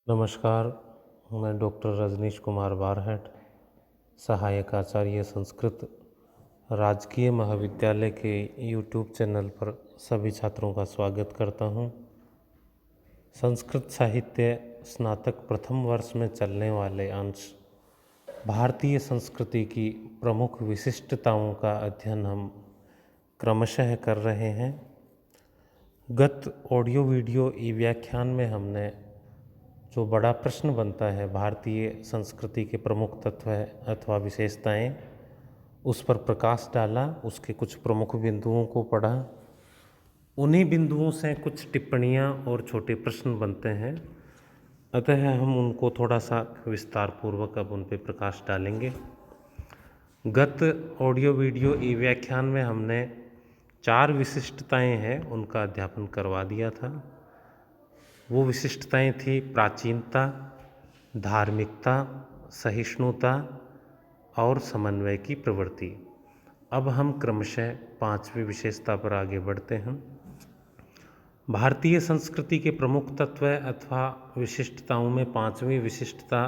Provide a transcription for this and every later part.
नमस्कार, मैं डॉक्टर रजनीश कुमार बारहट, सहायक आचार्य संस्कृत, राजकीय महाविद्यालय के यूट्यूब चैनल पर सभी छात्रों का स्वागत करता हूं। संस्कृत साहित्य स्नातक प्रथम वर्ष में चलने वाले अंश भारतीय संस्कृति की प्रमुख विशिष्टताओं का अध्ययन हम क्रमशः कर रहे हैं। गत ऑडियो वीडियो ई व्याख्यान में हमने जो बड़ा प्रश्न बनता है भारतीय संस्कृति के प्रमुख तत्व अथवा विशेषताएं, उस पर प्रकाश डाला, उसके कुछ प्रमुख बिंदुओं को पढ़ा। उन्हीं बिंदुओं से कुछ टिप्पणियां और छोटे प्रश्न बनते हैं, अतः हम उनको थोड़ा सा विस्तार पूर्वक अब उन पर प्रकाश डालेंगे। गत ऑडियो वीडियो ई व्याख्यान में हमने 4 विशिष्टताएं हैं उनका अध्यापन करवा दिया था। वो विशिष्टताएं थी प्राचीनता, धार्मिकता, सहिष्णुता और समन्वय की प्रवृत्ति। अब हम क्रमशः 5वीं विशेषता पर आगे बढ़ते हैं। भारतीय संस्कृति के प्रमुख तत्व अथवा विशिष्टताओं में 5वीं विशिष्टता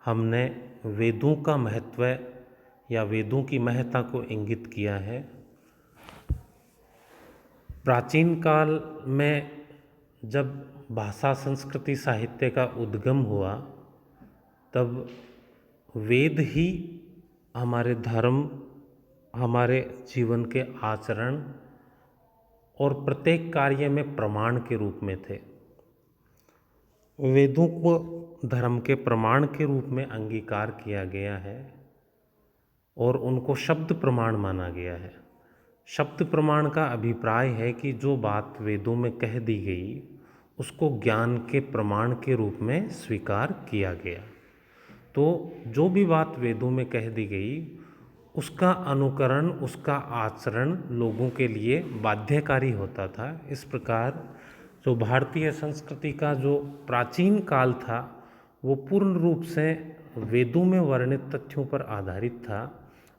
हमने वेदों का महत्व या वेदों की महत्ता को इंगित किया है। प्राचीन काल में जब भाषा संस्कृति साहित्य का उद्गम हुआ, तब वेद ही हमारे धर्म, हमारे जीवन के आचरण और प्रत्येक कार्य में प्रमाण के रूप में थे। वेदों को धर्म के प्रमाण के रूप में अंगीकार किया गया है और उनको शब्द प्रमाण माना गया है। शब्द प्रमाण का अभिप्राय है कि जो बात वेदों में कह दी गई उसको ज्ञान के प्रमाण के रूप में स्वीकार किया गया। तो जो भी बात वेदों में कह दी गई उसका अनुकरण, उसका आचरण लोगों के लिए बाध्यकारी होता था। इस प्रकार जो भारतीय संस्कृति का जो प्राचीन काल था वो पूर्ण रूप से वेदों में वर्णित तथ्यों पर आधारित था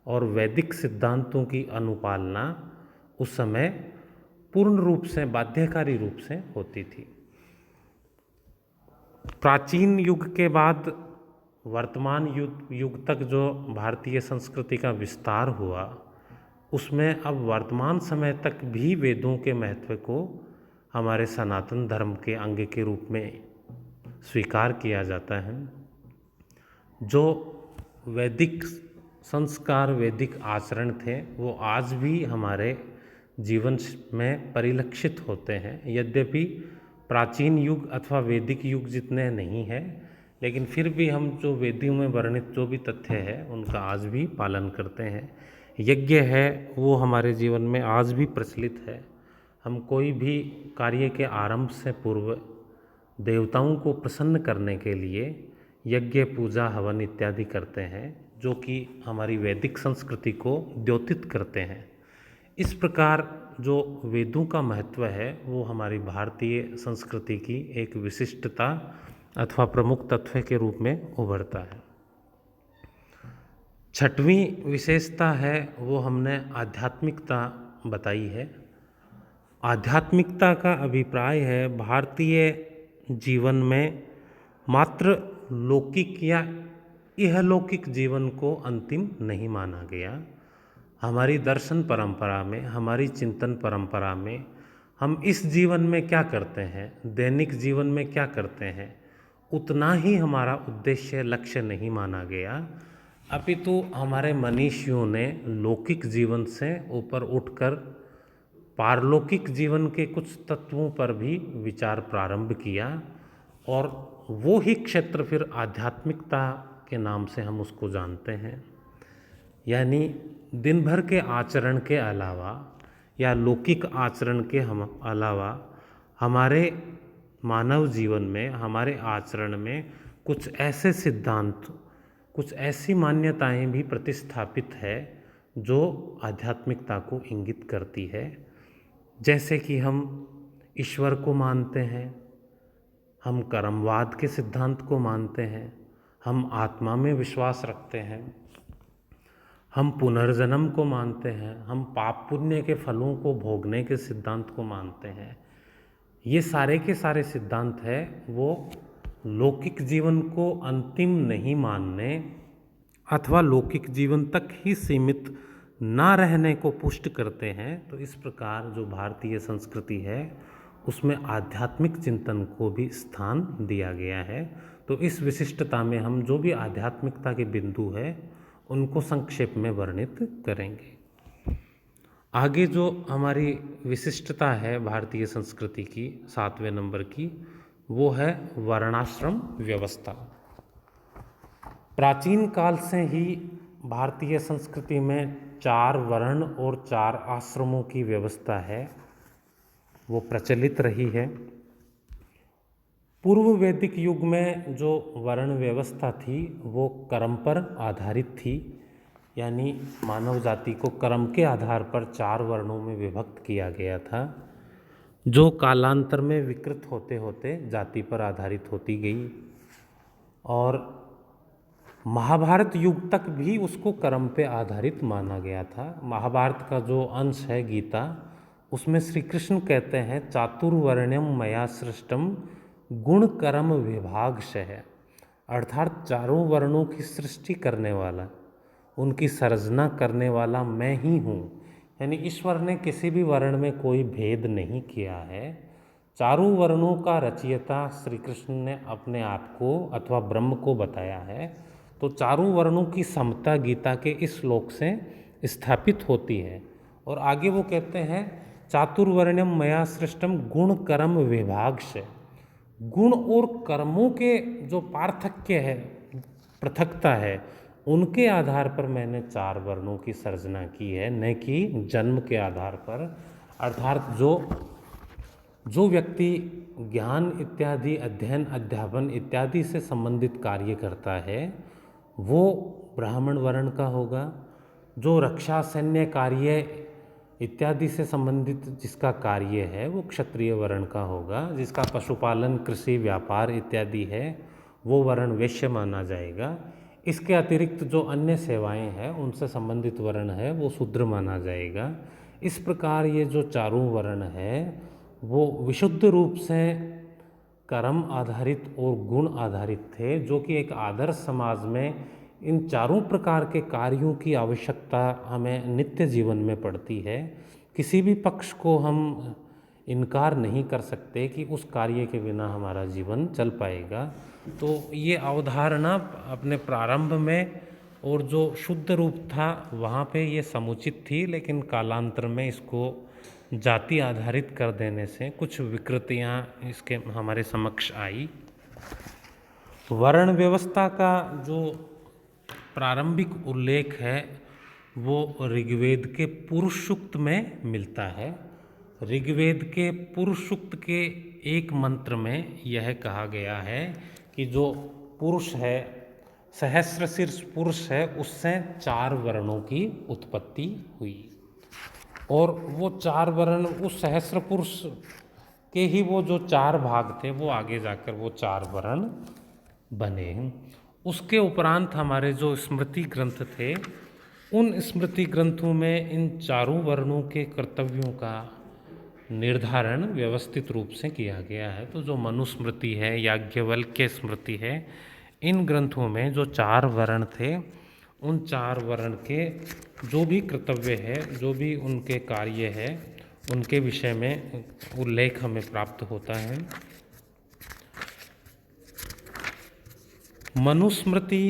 और वैदिक सिद्धांतों की अनुपालना उस समय पूर्ण रूप से बाध्यकारी रूप से होती थी। प्राचीन युग के बाद वर्तमान युग तक जो भारतीय संस्कृति का विस्तार हुआ, उसमें अब वर्तमान समय तक भी वेदों के महत्व को हमारे सनातन धर्म के अंग के रूप में स्वीकार किया जाता है। जो वैदिक संस्कार, वैदिक आचरण थे वो आज भी हमारे जीवन में परिलक्षित होते हैं। यद्यपि प्राचीन युग अथवा वैदिक युग जितने नहीं है, लेकिन फिर भी हम जो वेदों में वर्णित जो भी तथ्य है उनका आज भी पालन करते हैं। यज्ञ है वो हमारे जीवन में आज भी प्रचलित है। हम कोई भी कार्य के आरंभ से पूर्व देवताओं को प्रसन्न करने के लिए यज्ञ, पूजा, हवन इत्यादि करते हैं, जो कि हमारी वैदिक संस्कृति को द्योतित करते हैं। इस प्रकार जो वेदों का महत्व है वो हमारी भारतीय संस्कृति की एक विशिष्टता अथवा प्रमुख तत्व के रूप में उभरता है। 6वीं विशेषता है वो हमने आध्यात्मिकता बताई है। आध्यात्मिकता का अभिप्राय है भारतीय जीवन में मात्र लौकिक या इहलौकिक जीवन को अंतिम नहीं माना गया। हमारी दर्शन परंपरा में, हमारी चिंतन परंपरा में हम इस जीवन में क्या करते हैं, दैनिक जीवन में क्या करते हैं, उतना ही हमारा उद्देश्य, लक्ष्य नहीं माना गया, अपितु हमारे मनीषियों ने लौकिक जीवन से ऊपर उठकर पारलौकिक जीवन के कुछ तत्वों पर भी विचार प्रारंभ किया और वो ही क्षेत्र फिर आध्यात्मिकता के नाम से हम उसको जानते हैं। यानी दिन भर के आचरण के अलावा या लौकिक आचरण के अलावा हमारे मानव जीवन में, हमारे आचरण में कुछ ऐसे सिद्धांत, कुछ ऐसी मान्यताएं भी प्रतिस्थापित है जो आध्यात्मिकता को इंगित करती है। जैसे कि हम ईश्वर को मानते हैं, हम कर्मवाद के सिद्धांत को मानते हैं, हम आत्मा में विश्वास रखते हैं, हम पुनर्जन्म को मानते हैं, हम पाप पुण्य के फलों को भोगने के सिद्धांत को मानते हैं। ये सारे के सारे सिद्धांत है वो लौकिक जीवन को अंतिम नहीं मानने अथवा लौकिक जीवन तक ही सीमित ना रहने को पुष्ट करते हैं। तो इस प्रकार जो भारतीय संस्कृति है उसमें आध्यात्मिक चिंतन को भी स्थान दिया गया है। तो इस विशिष्टता में हम जो भी आध्यात्मिकता के बिंदु है उनको संक्षेप में वर्णित करेंगे। आगे जो हमारी विशिष्टता है भारतीय संस्कृति की 7वें नंबर की, वो है वर्णाश्रम व्यवस्था। प्राचीन काल से ही भारतीय संस्कृति में 4 वर्ण और 4 आश्रमों की व्यवस्था है, वो प्रचलित रही है। पूर्व वैदिक युग में जो वर्ण व्यवस्था थी वो कर्म पर आधारित थी, यानी मानव जाति को कर्म के आधार पर 4 वर्णों में विभक्त किया गया था, जो कालांतर में विकृत होते होते जाति पर आधारित होती गई। और महाभारत युग तक भी उसको कर्म पे आधारित माना गया था। महाभारत का जो अंश है गीता, उसमें श्री कृष्ण कहते हैं चातुर्वर्ण्यम मया सृष्टम गुण कर्म विभागशः, अर्थात 4 वर्णों की सृष्टि करने वाला, उनकी सर्जना करने वाला मैं ही हूँ। यानी ईश्वर ने किसी भी वर्ण में कोई भेद नहीं किया है। 4 वर्णों का रचयिता श्री कृष्ण ने अपने आप को अथवा ब्रह्म को बताया है। तो 4 वर्णों की समता गीता के इस श्लोक से स्थापित होती है। और आगे वो कहते हैं चातुर्वर्ण्यम मया सृष्टम गुण कर्म विभागशः, गुण और कर्मों के जो पार्थक्य है, पृथकता है, उनके आधार पर मैंने 4 वर्णों की सर्जना की है, न कि जन्म के आधार पर। अर्थात जो व्यक्ति ज्ञान इत्यादि अध्ययन अध्यापन इत्यादि से संबंधित कार्य करता है वो ब्राह्मण वर्ण का होगा। जो रक्षा सैन्य कार्य इत्यादि से संबंधित जिसका कार्य है वो क्षत्रिय वर्ण का होगा। जिसका पशुपालन कृषि व्यापार इत्यादि है वो वर्ण वैश्य माना जाएगा। इसके अतिरिक्त जो अन्य सेवाएं हैं उनसे संबंधित वर्ण है वो शूद्र माना जाएगा। इस प्रकार ये जो 4 वर्ण है वो विशुद्ध रूप से कर्म आधारित और गुण आधारित थे, जो कि एक आदर्श समाज में इन 4 प्रकार के कार्यों की आवश्यकता हमें नित्य जीवन में पड़ती है। किसी भी पक्ष को हम इनकार नहीं कर सकते कि उस कार्य के बिना हमारा जीवन चल पाएगा। तो ये अवधारणा अपने प्रारंभ में और जो शुद्ध रूप था वहाँ पे ये समुचित थी, लेकिन कालांतर में इसको जाति आधारित कर देने से कुछ विकृतियाँ इसके हमारे समक्ष आई। वर्ण व्यवस्था का जो प्रारंभिक उल्लेख है वो ऋग्वेद के पुरुष सूक्त में मिलता है। ऋग्वेद के पुरुष सूक्त के एक मंत्र में यह कहा गया है कि जो पुरुष है, सहस्रशीर्ष पुरुष है, उससे 4 वर्णों की उत्पत्ति हुई। और वो 4 वर्ण उस सहस्र पुरुष के ही वो जो 4 भाग थे वो आगे जाकर वो 4 वर्ण बने। उसके उपरांत हमारे जो स्मृति ग्रंथ थे उन स्मृति ग्रंथों में इन 4 वर्णों के कर्तव्यों का निर्धारण व्यवस्थित रूप से किया गया है। तो जो मनुस्मृति है, याज्ञवल्क्य स्मृति है, इन ग्रंथों में जो 4 वर्ण थे उन 4 वर्ण के जो भी कर्तव्य है, जो भी उनके कार्य है, उनके विषय में उल्लेख हमें प्राप्त होता है। मनुस्मृति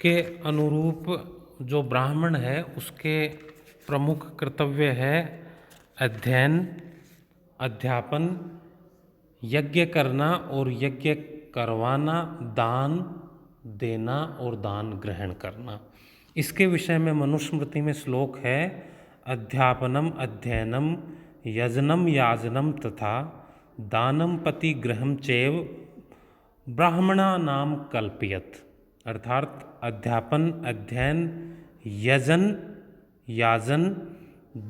के अनुरूप जो ब्राह्मण है उसके प्रमुख कर्तव्य है अध्ययन, अध्यापन, यज्ञ करना और यज्ञ करवाना, दान देना और दान ग्रहण करना। इसके विषय में मनुस्मृति में श्लोक है अध्यापनम अध्ययनम यजनम याजनम तथा दानम पतिग्रहम चैव ब्राह्मणा नाम कल्पयत। अर्थात अध्यापन, अध्ययन, यजन, याजन,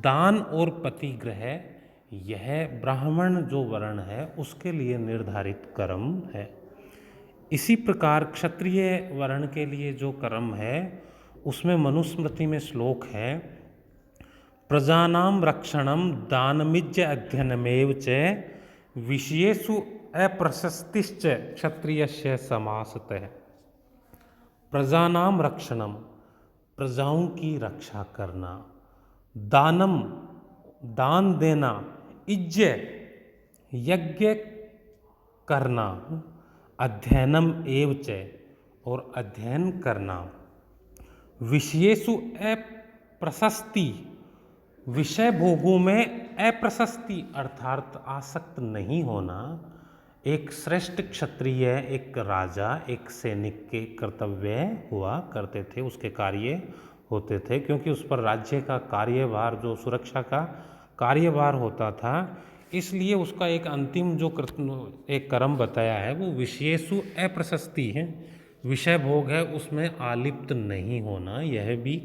दान और पतिग्रह यह ब्राह्मण जो वर्ण है उसके लिए निर्धारित कर्म है। इसी प्रकार क्षत्रिय वर्ण के लिए जो कर्म है उसमें मनुस्मृति में श्लोक है प्रजानां रक्षणं दानमिज्य अध्ययनमेव च विषयेषु अप्रशस्तिश्च क्षत्रियस्य समासतः। प्रजानां रक्षणम, प्रजाओं की रक्षा करना। दानम, दान देना। इज्ज, यज्ञ करना। अध्ययनम एव च, और अध्ययन करना। विषयेषु अप्रशस्ति, विषय भोगों में अप्रशस्ति अर्थात आसक्त नहीं होना एक श्रेष्ठ क्षत्रिय, एक राजा, एक सैनिक के कर्तव्य हुआ करते थे, उसके कार्य होते थे, क्योंकि उस पर राज्य का कार्यभार, जो सुरक्षा का कार्यभार होता था, इसलिए उसका एक अंतिम जो एक कर्म बताया है वो विषयेषु अप्रशस्ति है, विषय भोग है उसमें आलिप्त नहीं होना, यह भी